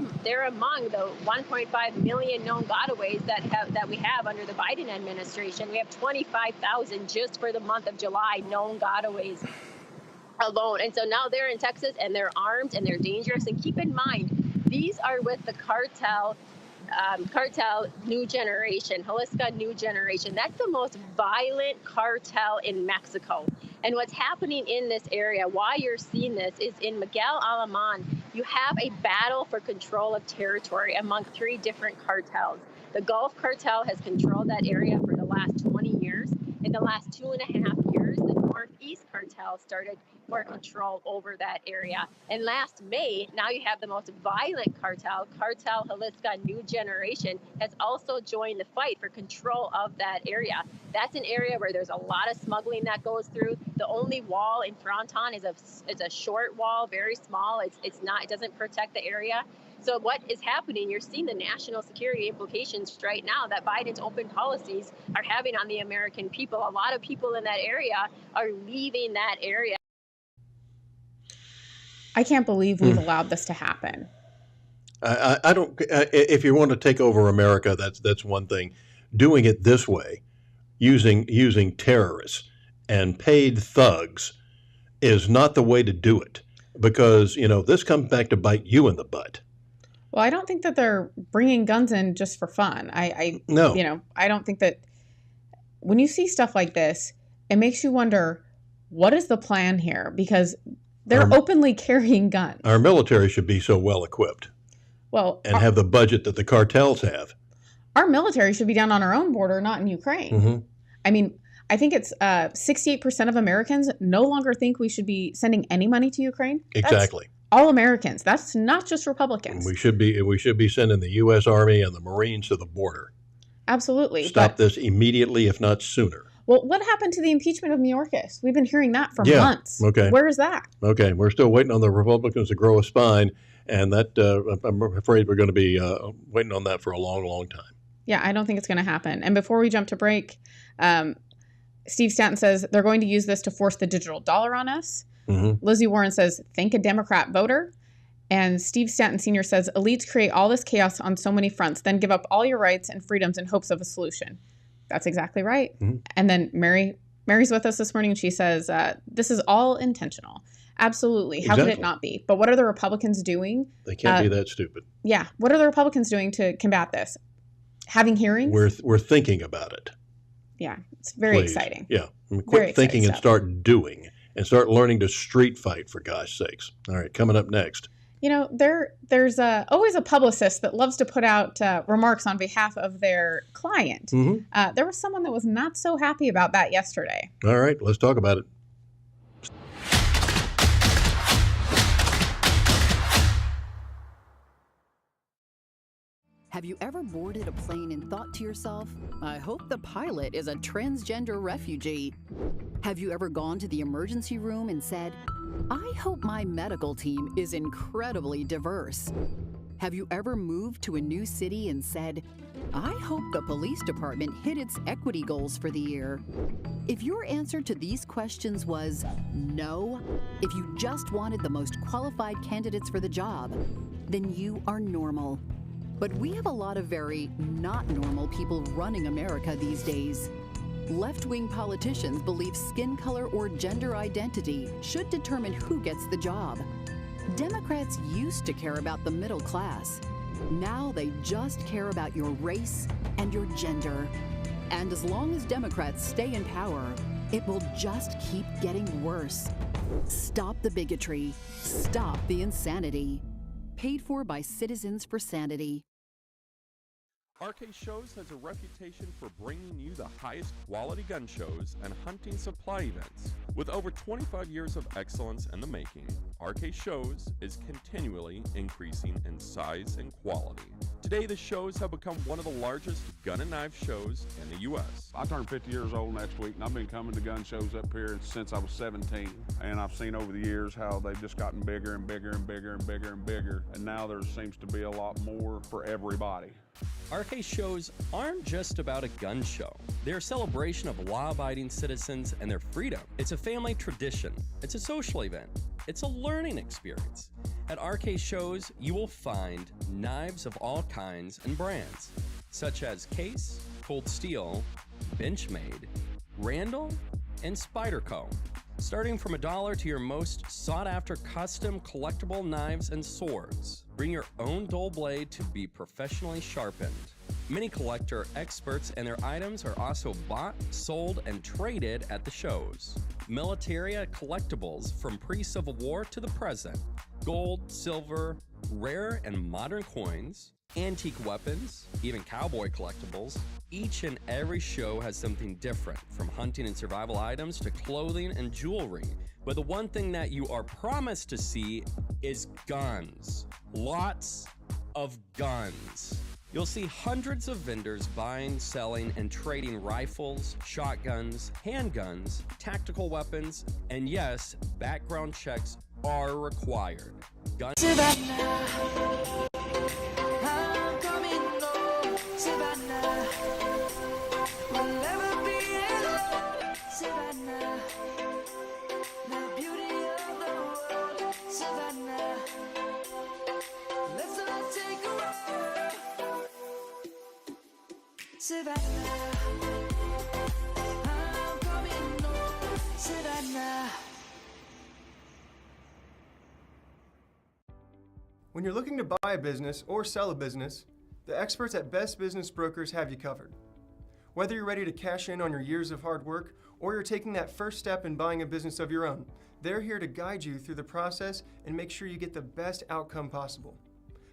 among the 1.5 million known gotaways that we have under the Biden administration. We have 25,000 just for the month of July known gotaways alone. And so now they're in Texas and they're armed and they're dangerous. And keep in mind, these are with the cartel New Generation, Jalisco New Generation. That's the most violent cartel in Mexico. And what's happening in this area, why you're seeing this, is in Miguel Alemán, You have a battle for control of territory among 3 different cartels. The Gulf Cartel has controlled that area for the last 20 years. In the last 2.5 years, the Northeast Cartel started for control over that area. And last May, now you have the most violent cartel, Cartel Jalisco New Generation, has also joined the fight for control of that area. That's an area where there's a lot of smuggling that goes through. The only wall in Fronton is a short wall, very small. It doesn't protect the area. So what is happening, you're seeing the national security implications right now that Biden's open policies are having on the American people. A lot of people in that area are leaving that area. I can't believe we've allowed this to happen. I don't. If you want to take over America, that's one thing. Doing it this way, using terrorists and paid thugs, is not the way to do it. Because this comes back to bite you in the butt. Well, I don't think that they're bringing guns in just for fun. No. I don't think that when you see stuff like this, it makes you wonder, what is the plan here? Because they're openly carrying guns. Our military should be so well equipped. Well, and have the budget that the cartels have. Our military should be down on our own border, not in Ukraine. Mm-hmm. I mean, I think it's 68% of Americans no longer think we should be sending any money to Ukraine. Exactly. That's all Americans. That's not just Republicans. We should be sending the U.S. Army and the Marines to the border. Absolutely. Stop this immediately, if not sooner. Well, what happened to the impeachment of Mayorkas? We've been hearing that for months. Okay. Where is that? Okay. We're still waiting on the Republicans to grow a spine, and that I'm afraid we're going to be waiting on that for a long, long time. Yeah, I don't think it's going to happen. And before we jump to break, Steve Stanton says they're going to use this to force the digital dollar on us. Mm-hmm. Lizzie Warren says, thank a Democrat voter. And Steve Stanton Sr. says, elites create all this chaos on so many fronts, then give up all your rights and freedoms in hopes of a solution. That's exactly right. Mm-hmm. And then Mary's with us this morning, and she says, this is all intentional. Absolutely. How could it not be? But what are the Republicans doing? They can't be that stupid. Yeah. What are the Republicans doing to combat this? Having hearings? We're thinking about it. Yeah. It's very exciting. Yeah. Quit thinking and start doing. And start learning to street fight, for gosh sakes. All right, coming up next. There's always a publicist that loves to put out remarks on behalf of their client. Mm-hmm. There was someone that was not so happy about that yesterday. All right, let's talk about it. Have you ever boarded a plane and thought to yourself, I hope the pilot is a transgender refugee? Have you ever gone to the emergency room and said, I hope my medical team is incredibly diverse? Have you ever moved to a new city and said, I hope the police department hit its equity goals for the year? If your answer to these questions was no, if you just wanted the most qualified candidates for the job, then you are normal. But we have a lot of very not normal people running America these days. Left-wing politicians believe skin color or gender identity should determine who gets the job. Democrats used to care about the middle class. Now they just care about your race and your gender. And as long as Democrats stay in power, it will just keep getting worse. Stop the bigotry. Stop the insanity. Paid for by Citizens for Sanity. RK Shows has a reputation for bringing you the highest quality gun shows and hunting supply events. With over 25 years of excellence in the making, RK Shows is continually increasing in size and quality. Today, the shows have become one of the largest gun and knife shows in the U.S. I turn 50 years old next week, and I've been coming to gun shows up here since I was 17. And I've seen over the years how they've just gotten bigger and bigger and bigger and bigger and bigger. And now there seems to be a lot more for everybody. RK shows aren't just about a gun show. They're a celebration of law-abiding citizens and their freedom. It's a family tradition. It's a social event. It's a learning experience. At RK shows, you will find knives of all kinds and brands, such as Case, Cold Steel, Benchmade, Randall, and Spyderco. Starting from $1 to your most sought-after custom collectible knives and swords. Bring your own dull blade to be professionally sharpened. Many collector experts and their items are also bought, sold, and traded at the shows. Militaria collectibles from pre-Civil War to the present. Gold, silver, rare and modern coins, antique weapons, even cowboy collectibles. Each and every show has something different, from hunting and survival items to clothing and jewelry. But the one thing that you are promised to see is guns. Lots of guns. You'll see hundreds of vendors buying, selling, and trading rifles, shotguns, handguns, tactical weapons, and yes, background checks are required. Gun Savannah, I'm coming home. Savannah, we'll never be alone. Savannah, the beauty of the world. Savannah, let's all take a walk. Savannah, I'm coming home. Savannah. When you're looking to buy a business or sell a business, the experts at Best Business Brokers have you covered. Whether you're ready to cash in on your years of hard work or you're taking that first step in buying a business of your own, they're here to guide you through the process and make sure you get the best outcome possible.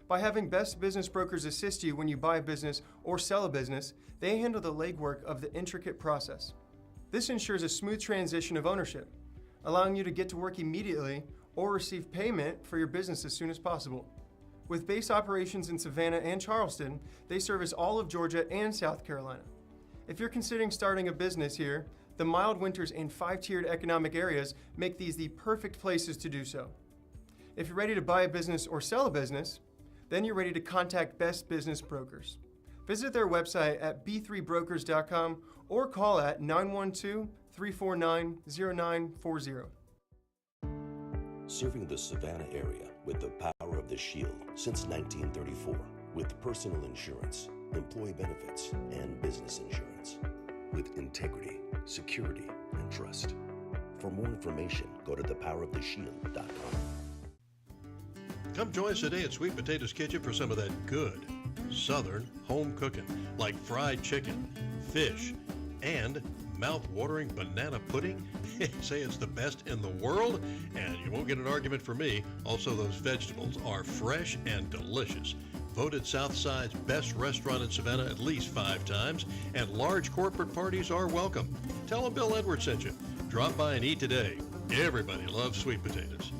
By having Best Business Brokers assist you when you buy a business or sell a business, they handle the legwork of the intricate process. This ensures a smooth transition of ownership, allowing you to get to work immediately or receive payment for your business as soon as possible. With base operations in Savannah and Charleston, they service all of Georgia and South Carolina. If you're considering starting a business here, the mild winters and 5-tiered economic areas make these the perfect places to do so. If you're ready to buy a business or sell a business, then you're ready to contact Best Business Brokers. Visit their website at b3brokers.com or call at 912-349-0940. Serving the Savannah area with the power of the Shield since 1934, with personal insurance, employee benefits, and business insurance, with integrity, security, and trust. For more information, go to thepoweroftheshield.com. Come join us today at Sweet Potatoes Kitchen for some of that good Southern home cooking, like fried chicken, fish, and mouth-watering banana pudding. Say it's the best in the world, and you won't get an argument from me. Also, those vegetables are fresh and delicious. Voted Southside's best restaurant in Savannah at least 5 times, and large corporate parties are welcome. Tell them Bill Edwards sent you. Drop by and eat today. Everybody loves sweet potatoes.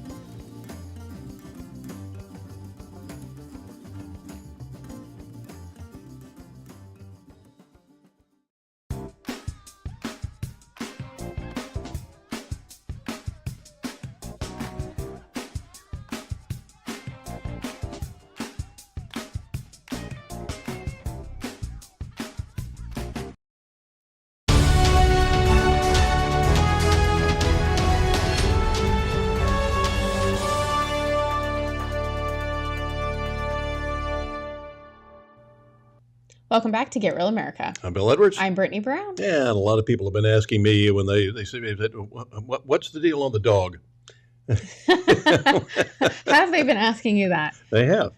Welcome back to Get Real America. I'm Bill Edwards. I'm Brittany Brown. Yeah, and a lot of people have been asking me when they say, what's the deal on the dog? Have they been asking you that? They have.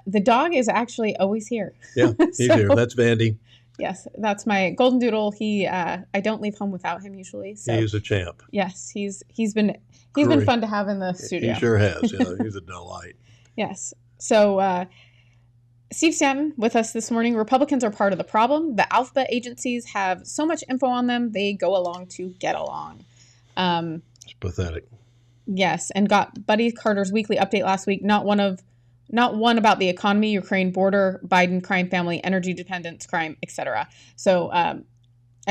The dog is actually always here. Yeah, he's here. That's Vandy. Yes, that's my golden doodle. He, I don't leave home without him usually. So. He's a champ. Yes, he's been fun to have in the studio. He sure has. Yeah, he's a delight. Yes. So Steve Stanton with us this morning. Republicans are part of the problem. The alphabet agencies have so much info on them, they go along to get along. It's pathetic. Yes, and got Buddy Carter's weekly update last week. Not one about the economy, Ukraine border, Biden crime family, energy dependence crime, etc. So I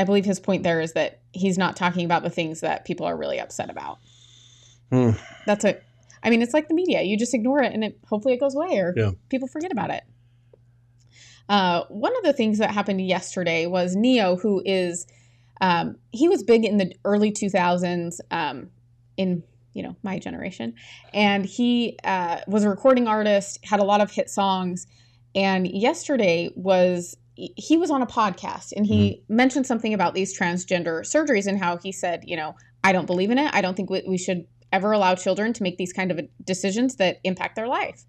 believe his point there is that he's not talking about the things that people are really upset about. It's like the media. You just ignore it and hopefully it goes away or people forget about it. One of the things that happened yesterday was Neo, who is, he was big in the early 2000s in, my generation. And he was a recording artist, had a lot of hit songs. And yesterday he was on a podcast and he mentioned something about these transgender surgeries and how he said, I don't believe in it. I don't think we should ever allow children to make these kind of decisions that impact their life.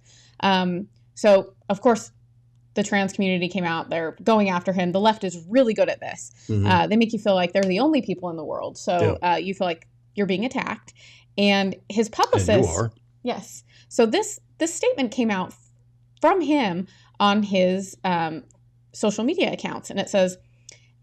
So, of course, the trans community came out. They're going after him. The left is really good at this. Mm-hmm. They make you feel like they're the only people in the world. So you feel like you're being attacked. And his publicist... And you are. Yes. So this statement came out from him on his social media accounts, and it says,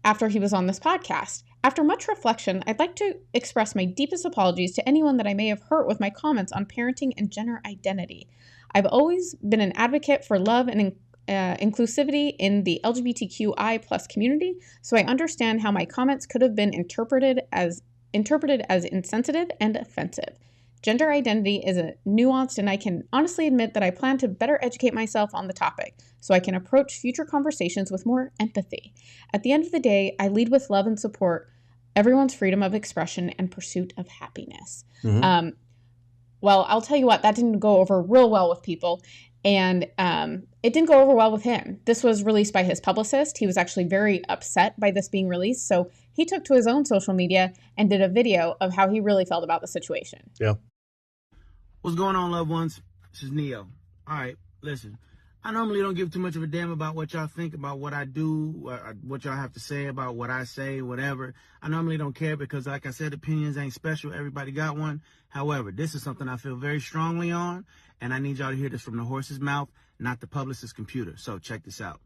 after he was on this podcast, after much reflection, I'd like to express my deepest apologies to anyone that I may have hurt with my comments on parenting and gender identity. I've always been an advocate for love and inclusivity in the LGBTQI plus community, so I understand how my comments could have been interpreted as insensitive and offensive. Gender identity is nuanced, and I can honestly admit that I plan to better educate myself on the topic so I can approach future conversations with more empathy. At the end of the day, I lead with love and support everyone's freedom of expression and pursuit of happiness. Mm-hmm. Well, I'll tell you what, that didn't go over real well with people, and it didn't go over well with him. This was released by his publicist. He was actually very upset by this being released, so he took to his own social media and did a video of how he really felt about the situation. Yeah. What's going on, loved ones? This is Neo. All right, listen. I normally don't give too much of a damn about what y'all think about what I do, what y'all have to say about what I say, whatever. I normally don't care because, like I said, opinions ain't special. Everybody got one. However, this is something I feel very strongly on, and I need y'all to hear this from the horse's mouth, not the publicist's computer. So check this out.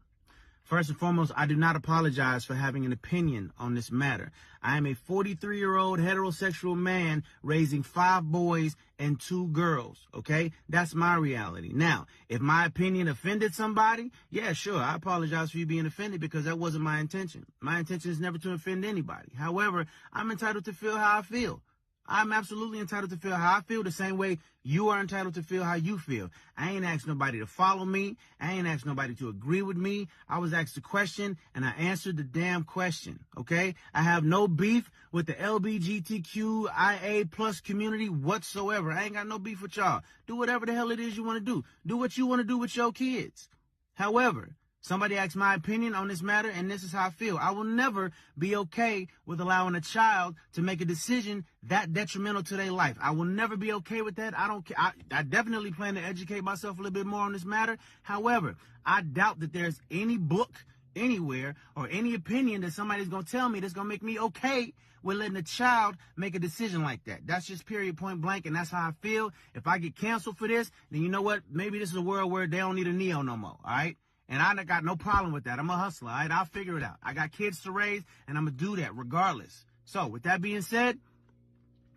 First and foremost, I do not apologize for having an opinion on this matter. I am a 43-year-old heterosexual man raising 5 boys and 2 girls, okay? That's my reality. Now, if my opinion offended somebody, yeah, sure, I apologize for you being offended because that wasn't my intention. My intention is never to offend anybody. However, I'm entitled to feel how I feel. I'm absolutely entitled to feel how I feel the same way you are entitled to feel how you feel. I ain't asked nobody to follow me. I ain't asked nobody to agree with me. I was asked a question, and I answered the damn question, okay? I have no beef with the LGBTQIA plus community whatsoever. I ain't got no beef with y'all. Do whatever the hell it is you want to do. Do what you want to do with your kids. However, somebody asked my opinion on this matter, and this is how I feel. I will never be okay with allowing a child to make a decision that detrimental to their life. I will never be okay with that. I don't care. I definitely plan to educate myself a little bit more on this matter. However, I doubt that there's any book anywhere or any opinion that somebody's going to tell me that's going to make me okay with letting a child make a decision like that. That's just period, point blank, and that's how I feel. If I get canceled for this, then you know what? Maybe this is a world where they don't need a Neo no more, all right? And I got no problem with that. I'm a hustler, all right? I'll figure it out. I got kids to raise, and I'm going to do that regardless. So, with that being said,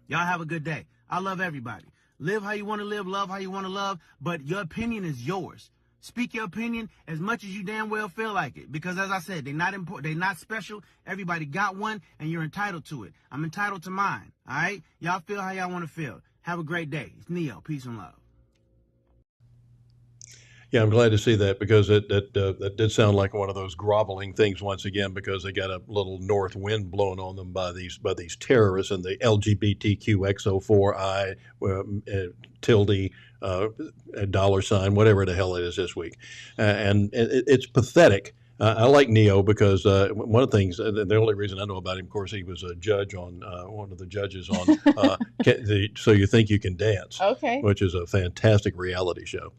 y'all have a good day. I love everybody. Live how you want to live, love how you want to love, but your opinion is yours. Speak your opinion as much as you damn well feel like it. Because, as I said, they're not important. They're not special. Everybody got one, and you're entitled to it. I'm entitled to mine, all right? Y'all feel how y'all want to feel. Have a great day. It's Neo. Peace and love. Yeah, I'm glad to see that because that did sound like one of those groveling things once again because they got a little north wind blown on them by these terrorists and the LGBTQX04I tilde $, whatever the hell it is this week, and it's pathetic. I like Neo because one of the things, the only reason I know about him, of course, he was a judge on one of the judges on So You Think You Can Dance, okay, which is a fantastic reality show.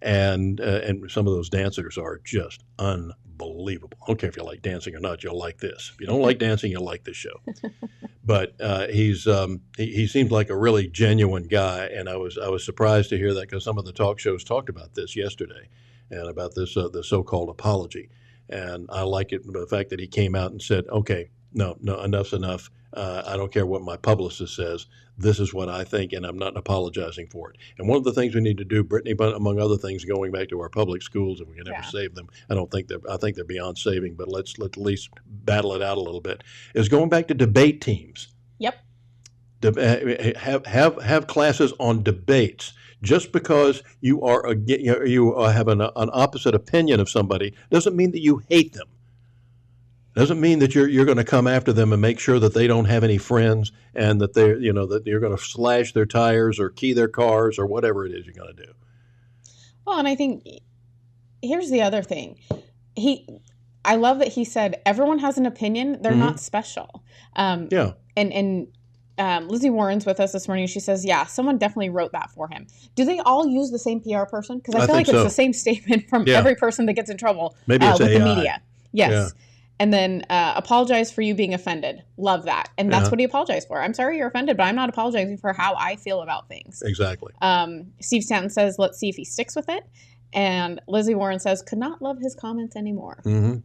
And some of those dancers are just unbelievable. I don't care if you like dancing or not, you'll like this. If you don't like dancing, you'll like this show. But he seems like a really genuine guy, and I was surprised to hear that because some of the talk shows talked about this yesterday and about this the so-called apology. And I like it, the fact that he came out and said, okay, no, enough's enough. I don't care what my publicist says. This is what I think, and I'm not apologizing for it. And one of the things we need to do, Brittany, but among other things, going back to our public schools, and we can never save them. I think they're beyond saving, but let's at least battle it out a little bit. Is going back to debate teams. Yep. Have classes on debates. Just because you have an opposite opinion of somebody doesn't mean that you hate them. Doesn't mean that you're going to come after them and make sure that they don't have any friends and that that you're going to slash their tires or key their cars or whatever it is you're going to do. Well, and I think here's the other thing. I love that he said everyone has an opinion. They're not special. Yeah. And Lizzie Warren's with us this morning. She says, yeah, someone definitely wrote that for him. Do they all use the same PR person? Because I feel like it's the same statement from every person that gets in trouble Maybe it's with AI. the media. Yes. And then apologize for you being offended. Love that. And that's what he apologized for. I'm sorry you're offended, but I'm not apologizing for how I feel about things. Exactly. Steve Stanton says, let's see if he sticks with it. And Lizzie Warren says, could not love his comments anymore. Mm-hmm.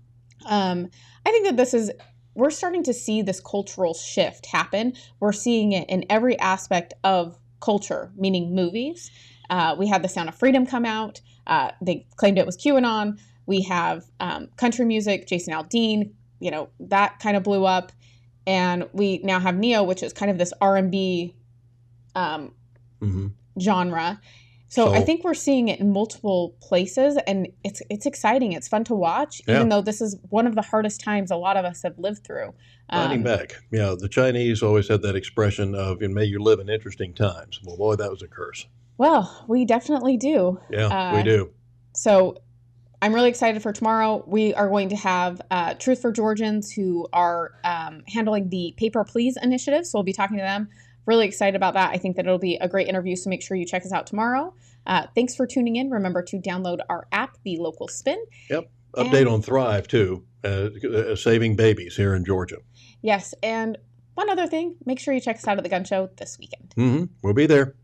I think that we're starting to see this cultural shift happen. We're seeing it in every aspect of culture, meaning movies. We had The Sound of Freedom come out. They claimed it was QAnon. We have country music, Jason Aldean, that kind of blew up. And we now have Neo, which is kind of this R&B genre. So I think we're seeing it in multiple places, and it's exciting. It's fun to watch, even though this is one of the hardest times a lot of us have lived through. Fighting back. The Chinese always had that expression of, may you live in interesting times. Well, boy, that was a curse. Well, we definitely do. Yeah, we do. So I'm really excited for tomorrow. We are going to have Truth for Georgians who are handling the Paper Please initiative. So we'll be talking to them. Really excited about that. I think that it'll be a great interview, so make sure you check us out tomorrow. Thanks for tuning in. Remember to download our app, The Local Spin. Yep. Update on Thrive, too, saving babies here in Georgia. Yes, and one other thing, make sure you check us out at the Gun Show this weekend. We'll be there.